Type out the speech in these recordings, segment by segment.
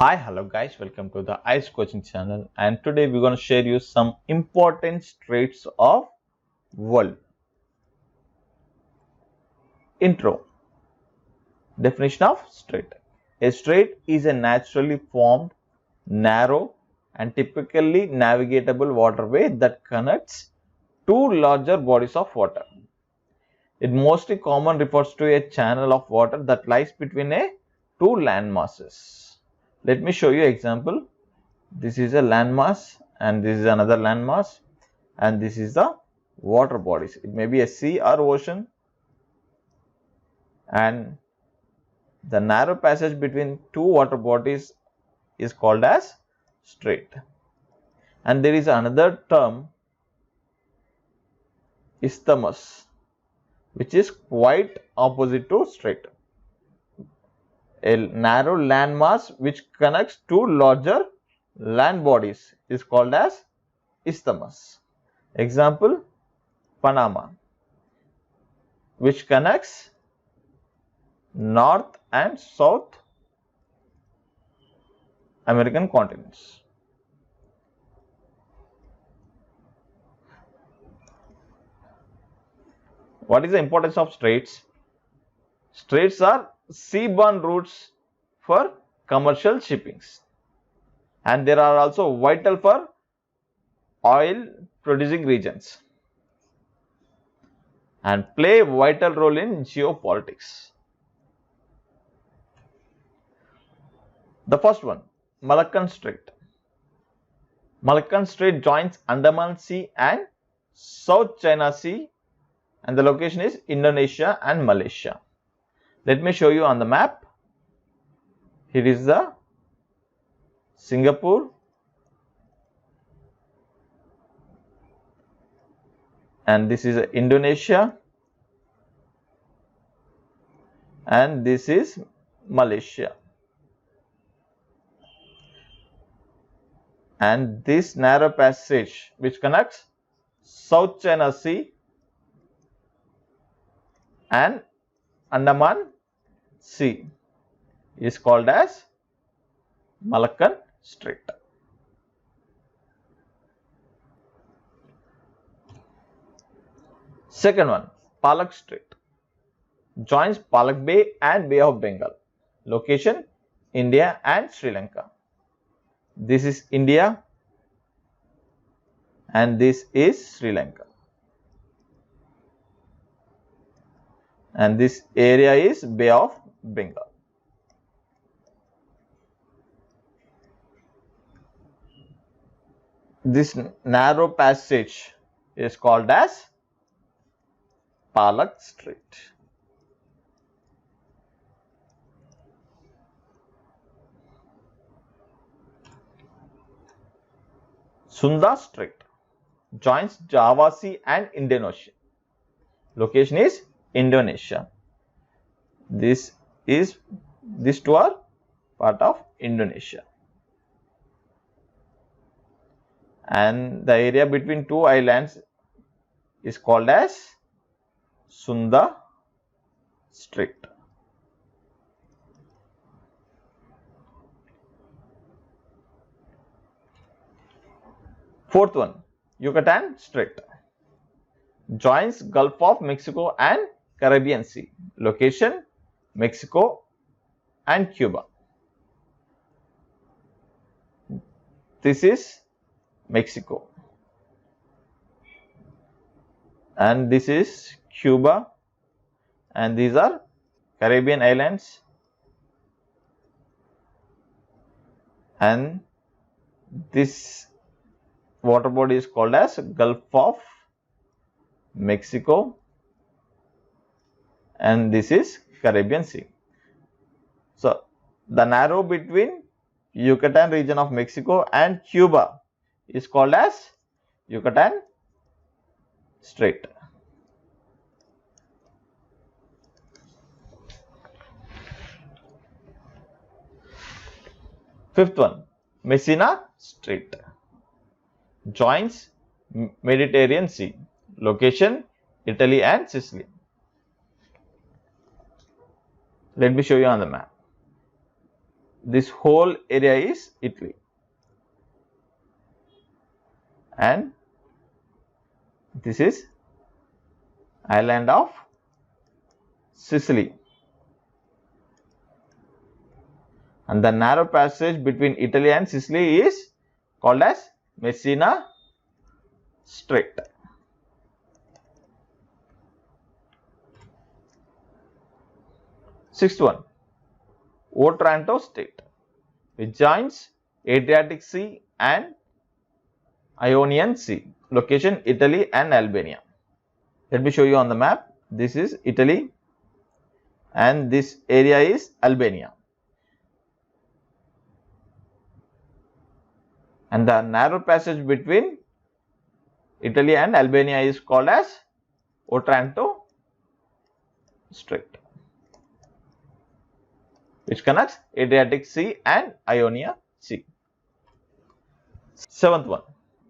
Hi, hello guys, welcome to the ICE coaching channel, and today we're going to share you some important straits of world. Intro. Definition of strait. A strait is a naturally formed, narrow and typically navigatable waterway that connects two larger bodies of water. It mostly common refers to a channel of water that lies between two land masses. Let me show you example. This is a landmass and this is another landmass, and this is the water bodies. It may be a sea or ocean, and the narrow passage between two water bodies is called as strait. And there is another term, isthmus, which is quite opposite to strait. A narrow landmass which connects two larger land bodies is called as isthmus. Example, Panama, which connects North and South American continents. What is the importance of straits? Straits are seaborne routes for commercial shippings, and they are also vital for oil producing regions and play a vital role in geopolitics. The first one, Malaccan Strait. Malaccan Strait joins Andaman Sea and South China Sea, and the location is Indonesia and Malaysia. Let me show you on the map. Here is the Singapore, and this is Indonesia, and this is Malaysia. And this narrow passage which connects South China Sea and Andaman Sea is called as Malaccan Strait. Second one, Palak Strait. Joins Palak Bay and Bay of Bengal. Location, India and Sri Lanka. This is India and this is Sri Lanka. And this area is Bay of Bengal. This narrow passage is called as Palak Strait. Sunda Strait joins Java Sea and Indian Ocean. Location is Indonesia. These two are part of Indonesia, and the area between two islands is called as Sunda Strait. Fourth one, Yucatan Strait. Joins Gulf of Mexico and Caribbean Sea. Location, Mexico and Cuba. This is Mexico and this is Cuba, and these are Caribbean islands, and this water body is called as Gulf of Mexico, and this is Caribbean Sea. So the narrow between Yucatan region of Mexico and Cuba is called as Yucatan Strait. Fifth one, Messina Strait. Joins Mediterranean Sea. Location, Italy and Sicily. Let me show you on the map. this whole area is Italy, and this is island of Sicily, and the narrow passage between Italy and Sicily is called as Messina Strait. Sixth one, Otranto Strait, which joins Adriatic Sea and Ionian Sea. Location Italy and Albania. Let me show you on the map. This is Italy and this area is Albania. And the narrow passage between Italy and Albania is called as Otranto Strait, which connects Adriatic Sea and Ionia Sea. Seventh one,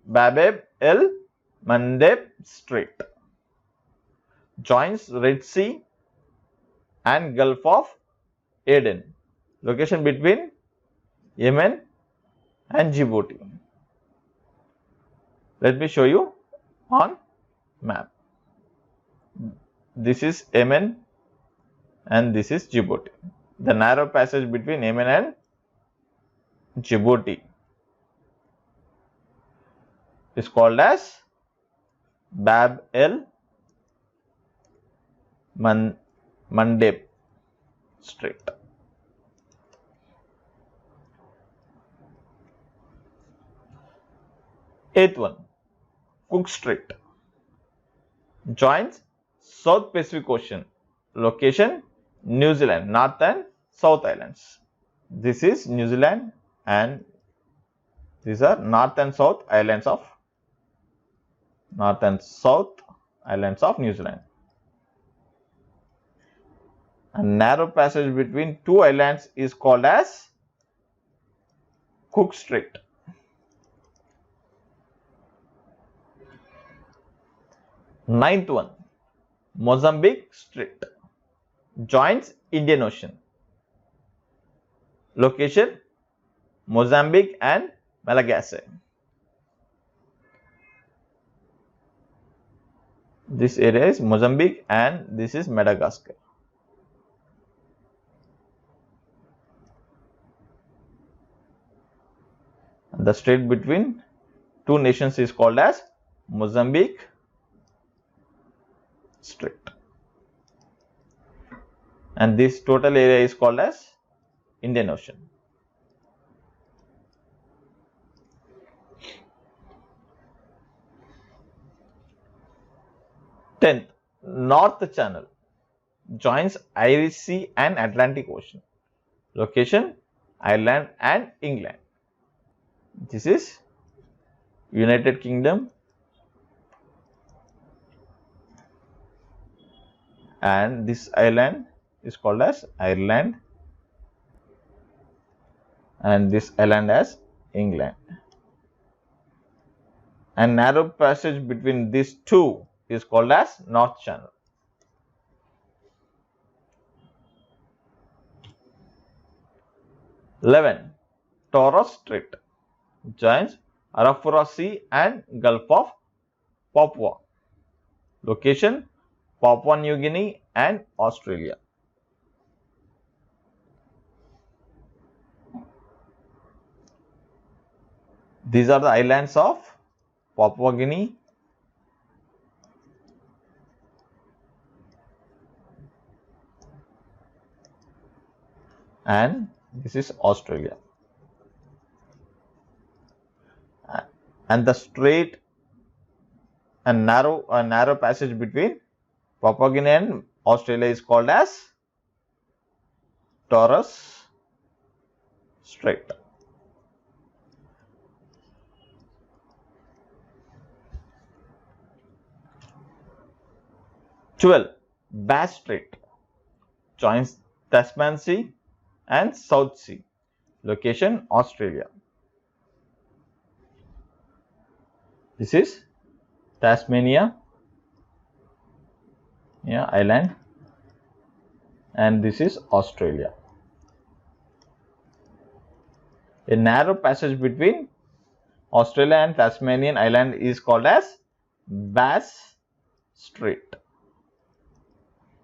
Bab el Mandeb Strait, joins Red Sea and Gulf of Aden. Location between Yemen and Djibouti. Let me show you on map. This is Yemen and this is Djibouti. The narrow passage between Yemen and Djibouti is called as Bab el Mandeb Strait. Eighth one, Cook Strait, joins South Pacific Ocean. Location New Zealand, North and South Islands. This is New Zealand and these are North and South Islands of New Zealand. A narrow passage between two islands is called as Cook Strait. Ninth one, Mozambique Strait, joins Indian Ocean. Location Mozambique and Malagasy. This area is Mozambique and this is Madagascar. The strait between two nations is called as Mozambique Strait, and this total area is called as Indian Ocean. Tenth, North Channel, joins Irish Sea and Atlantic Ocean. Location Ireland and England. This is United Kingdom and this island is called as Ireland and this island as England. And narrow passage between these two is called as North Channel. Eleven, Torres Strait, joins Arafura Sea and Gulf of Papua. Location Papua New Guinea and Australia. These are the islands of Papua Guinea and this is Australia. And the strait and narrow passage between Papua Guinea and Australia is called as Torres Strait. Bass Strait, joins Tasman Sea and South Sea. Location Australia. This is Tasmania island and this is Australia. A narrow passage between Australia and Tasmanian Island is called as Bass Strait,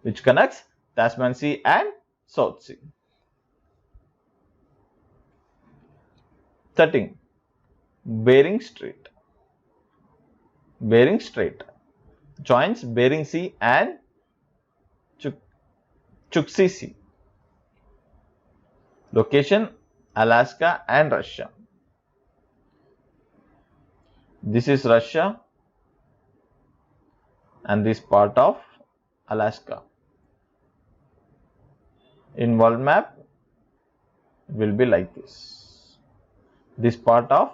which connects Tasman Sea and South Sea. 13. Bering Strait. Bering Strait joins Bering Sea and Chukchi Sea. Location: Alaska and Russia. This is Russia and this part of Alaska. In world map it will be like this. This part of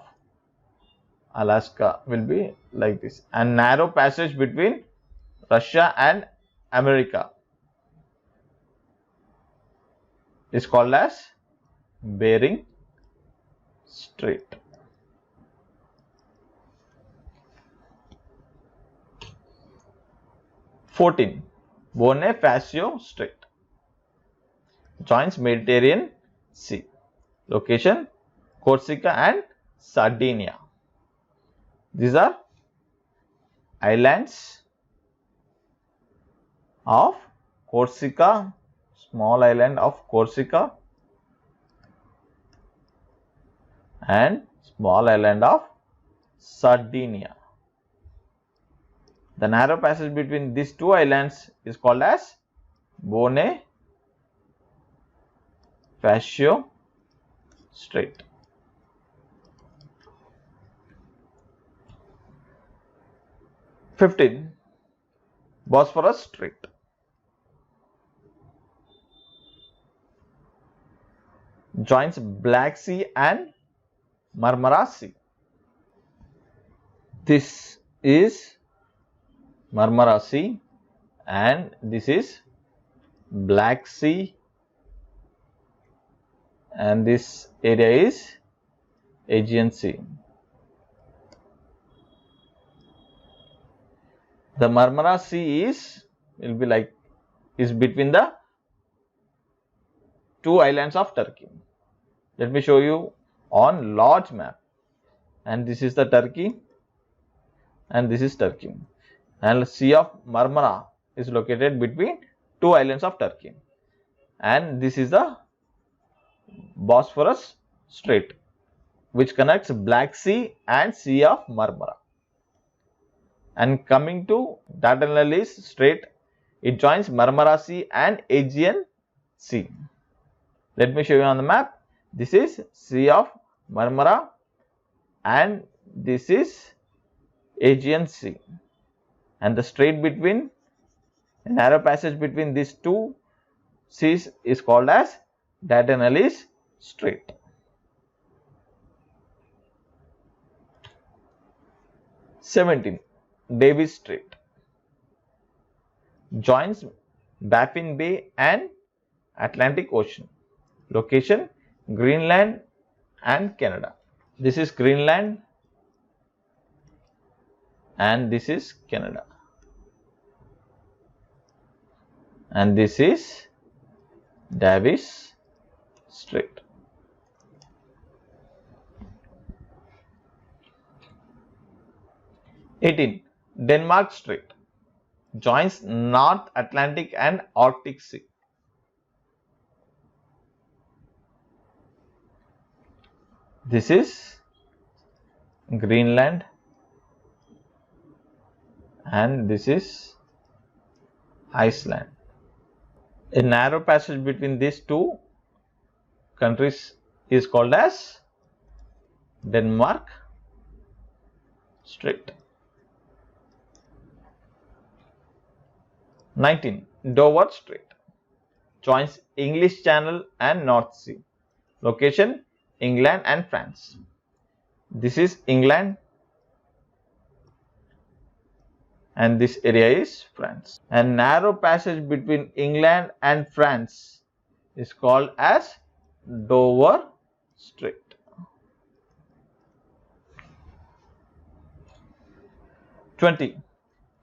Alaska will be like this, and narrow passage between Russia and America is called as Bering Strait. 14. Bonifacio Strait joins Mediterranean Sea. Location: Corsica and Sardinia. These are islands of Corsica, small island of Corsica, and small island of Sardinia. The narrow passage between these two islands is called as Bonifacio Strait. 15. Bosphorus Strait joins Black Sea and Marmara Sea. This is Marmara Sea and this is Black Sea, and this area is Aegean Sea. The Marmara Sea is between the two islands of Turkey. Let me show you on large map. And this is the Turkey, and this is Turkey. And Sea of Marmara is located between two islands of Turkey. And this is the Bosphorus Strait, which connects Black Sea and Sea of Marmara. And coming to Dardanelles Strait, it joins Marmara Sea and Aegean Sea. Let me show you on the map. This is Sea of Marmara and this is Aegean Sea. And the strait between, a narrow passage between these two seas is called as Dardanelles Strait. 17. Davis Strait joins Baffin Bay and Atlantic Ocean. Location: Greenland and Canada. This is Greenland and this is Canada. And this is Davis Strait. Denmark Strait joins North Atlantic and Arctic Sea. This is Greenland and this is Iceland. A narrow passage between these two countries is called as Denmark Strait. 19. Dover Strait joins English Channel and North Sea. Location: England and France. This is England and this area is France. And narrow passage between England and France is called as Dover Strait. 20.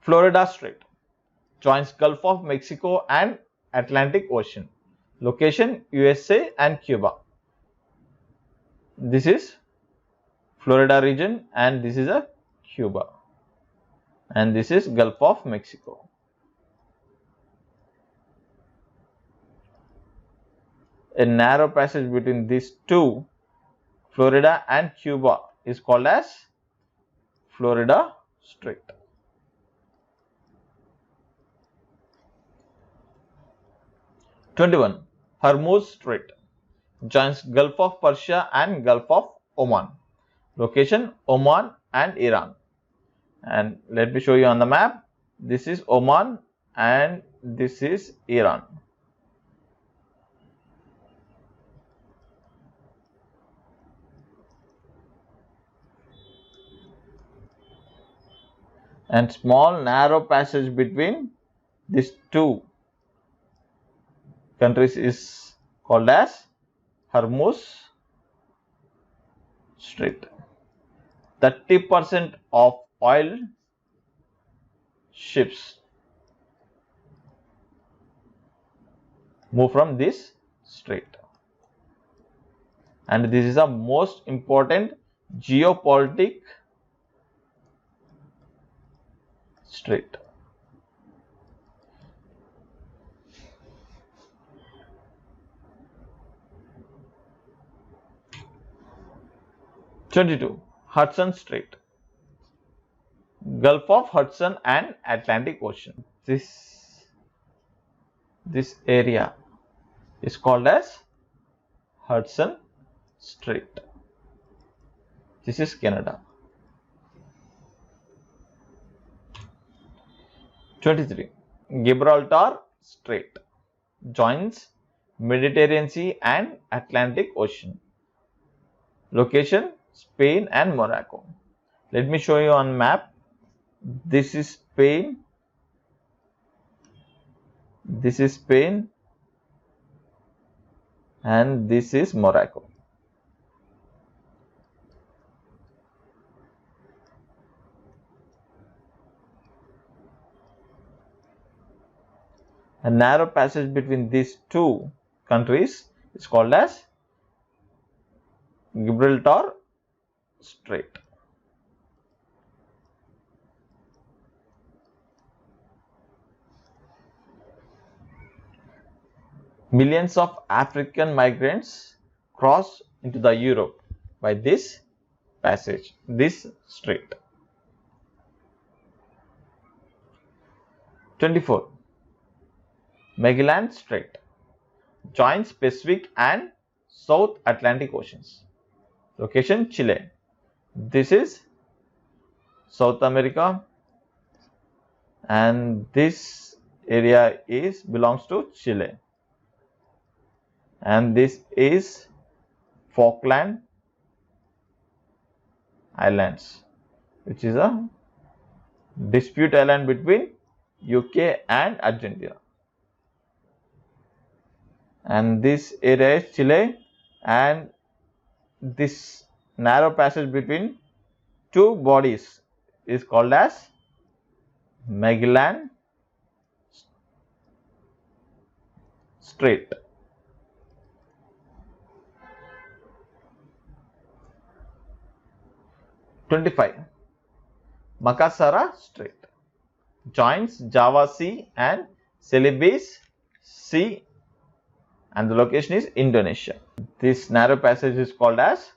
Florida Strait joins Gulf of Mexico and Atlantic Ocean. Location: USA and Cuba. This is Florida region and this is a Cuba. And this is Gulf of Mexico. A narrow passage between these two, Florida and Cuba, is called as Florida Strait. #21. Hormuz Strait joins Gulf of Persia and Gulf of Oman. Location Oman and Iran. And let me show you on the map. This is Oman and this is Iran. And small narrow passage between these two countries is called as Hormuz Strait. 30% of oil ships move from this strait. And this is the most important geopolitical strait. #22. Hudson Strait, Gulf of Hudson and Atlantic Ocean. This area is called as Hudson Strait. This is Canada. #23. Gibraltar Strait joins Mediterranean Sea and Atlantic Ocean. Location Spain and Morocco. Let me show you on map. This is Spain. This is Spain. And this is Morocco. A narrow passage between these two countries is called as Gibraltar Strait. Millions of African migrants cross into the Europe by this passage, this strait. #24. Magellan Strait joins Pacific and South Atlantic Oceans. Location Chile. This is South America and this area belongs to Chile. And this is Falkland Islands, which is a dispute island between UK and Argentina. And this area is Chile, and this narrow passage between two bodies is called as Magellan Strait. #25. Makassar Strait joins Java Sea and Celebes Sea, and the location is Indonesia. This narrow passage is called as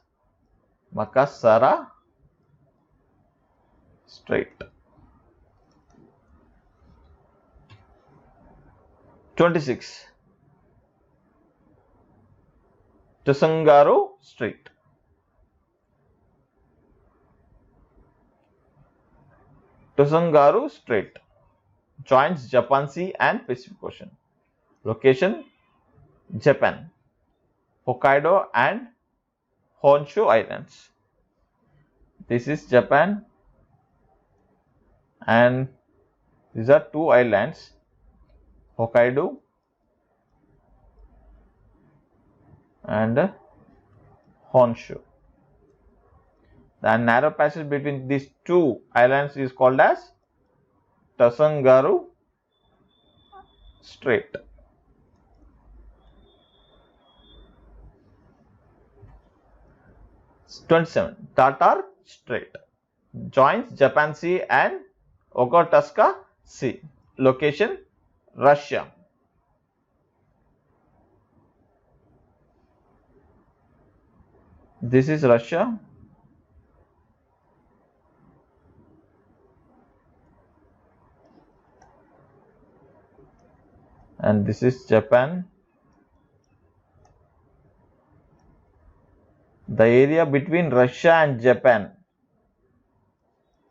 Makassar Strait. #26. Tusangaru Strait Tusangaru Strait joins Japan Sea and Pacific Ocean. Location Japan, Hokkaido and Honshu Islands. This is Japan and these are two islands, Hokkaido and Honshu. The narrow passage between these two islands is called as Tusangaru Strait. 27. Tatar Strait joins Japan Sea and Okhotsk Sea. Location Russia. This is Russia. And this is Japan. The area between Russia and Japan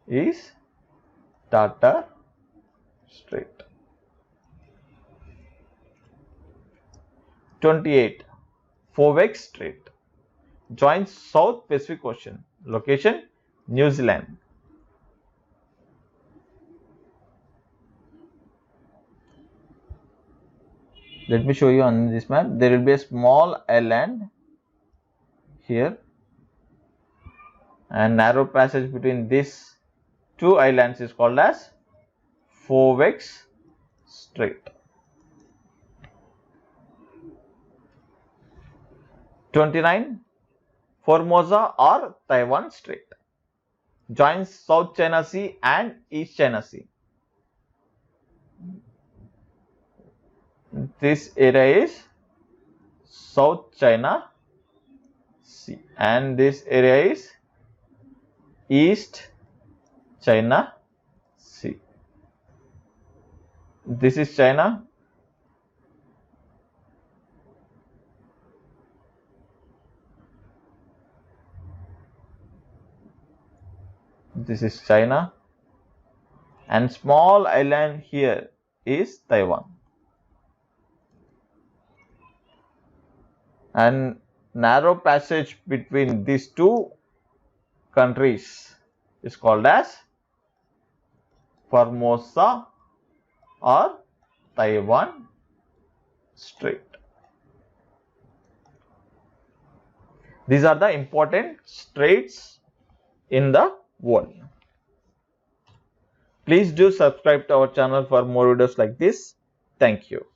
is Tatar Strait. 28. Fovex Strait joins South Pacific Ocean. Location New Zealand. Let me show you on this map. There will be a small island here and narrow passage between these two islands is called as Fovex Strait. 29. Formosa or Taiwan Strait joins South China Sea and East China Sea. This area is South China Sea and this area is East China Sea. This is China. This is China and small island here is Taiwan. And narrow passage between these two countries is called as Formosa or Taiwan Strait. These are the important straits in the world. Please do subscribe to our channel for more videos like this. Thank you.